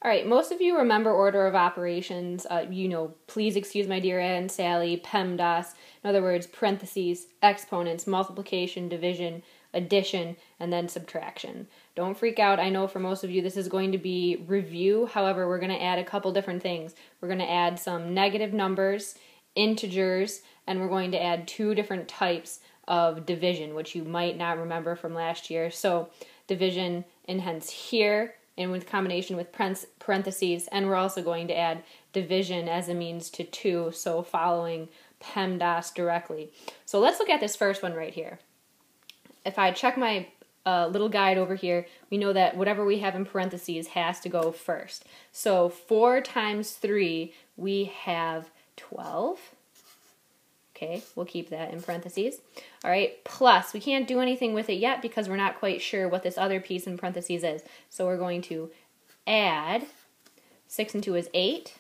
All right, most of you remember order of operations. You know, please excuse my dear Aunt Sally, PEMDAS. In other words, parentheses, exponents, multiplication, division, addition, and then subtraction. Don't freak out. I know for most of you this is going to be review. However, we're going to add a couple different things. We're going to add some negative numbers, integers, and we're going to add two different types of division, which you might not remember from last year. So division and hence here, and with combination with parentheses, and we're also going to add division as a means to 2, so following PEMDAS directly. So let's look at this first one right here. If I check my little guide over here, we know that whatever we have in parentheses has to go first. So 4 times 3, we have 12. Okay, we'll keep that in parentheses. All right, plus, we can't do anything with it yet because we're not quite sure what this other piece in parentheses is. So we're going to add, 6 and 2 is 8.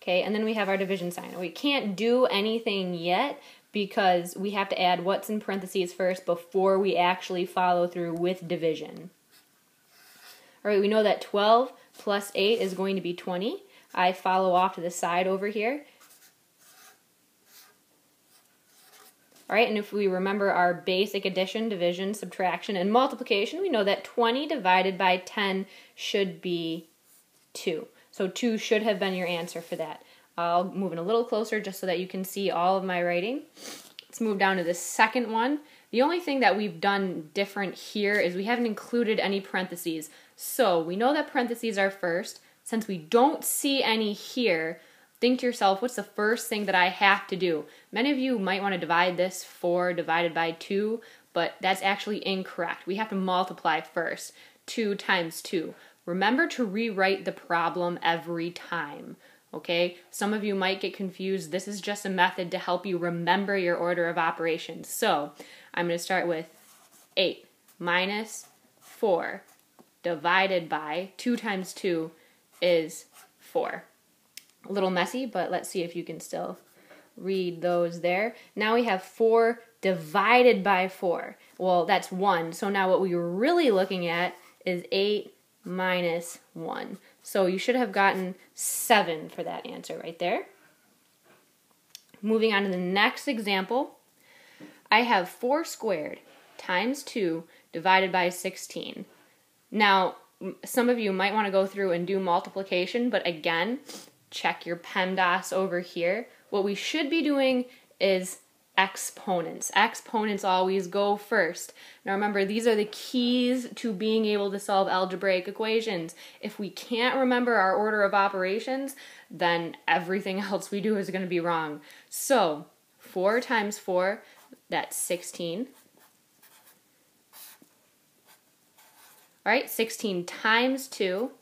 Okay, and then we have our division sign. We can't do anything yet because we have to add what's in parentheses first before we actually follow through with division. All right, we know that 12 plus 8 is going to be 20. I follow off to the side over here. All right, and if we remember our basic addition, division, subtraction, and multiplication, we know that 20 divided by 10 should be 2. So 2 should have been your answer for that. I'll move in a little closer just so that you can see all of my writing. Let's move down to the second one. The only thing that we've done different here is we haven't included any parentheses. So we know that parentheses are first. Since we don't see any here, think to yourself, what's the first thing that I have to do? Many of you might want to divide this 4 divided by 2, but that's actually incorrect. We have to multiply first. 2 times 2. Remember to rewrite the problem every time. Okay? Some of you might get confused. This is just a method to help you remember your order of operations. So, I'm going to start with 8 minus 4 divided by 2 times 2 is 4. A little messy, but let's see if you can still read those there. Now we have 4 divided by 4. Well, that's 1. So now what we were really looking at is 8 minus 1. So you should have gotten 7 for that answer right there. Moving on to the next example. I have 4 squared times 2 divided by 16. Now, some of you might want to go through and do multiplication, but again, check your PEMDAS over here. What we should be doing is exponents. Exponents always go first. Now remember, these are the keys to being able to solve algebraic equations. If we can't remember our order of operations, then everything else we do is going to be wrong. So, 4 times 4, that's 16. All right, 16 times 2,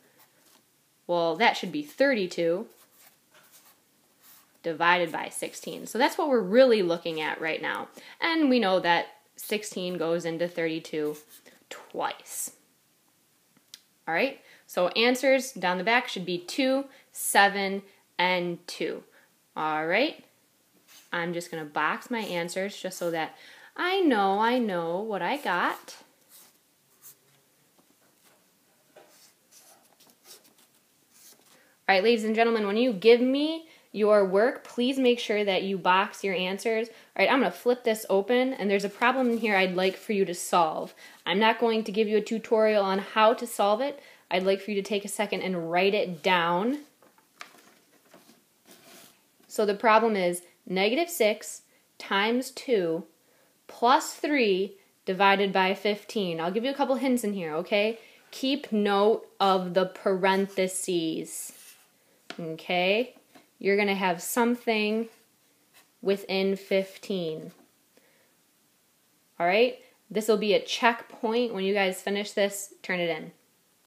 well, that should be 32. Divided by 16. So that's what we're really looking at right now. And we know that 16 goes into 32 twice. All right, so answers down the back should be 2, 7, and 2. All right, I'm just going to box my answers just so that I know what I got. All right, ladies and gentlemen, when you give me your work, please make sure that you box your answers. All right, I'm going to flip this open, and there's a problem in here I'd like for you to solve. I'm not going to give you a tutorial on how to solve it. I'd like for you to take a second and write it down. So the problem is -6 times 2 plus 3 divided by 15. I'll give you a couple hints in here, okay? Keep note of the parentheses, okay? You're going to have something within 15. All right? This will be a checkpoint. When you guys finish this, turn it in.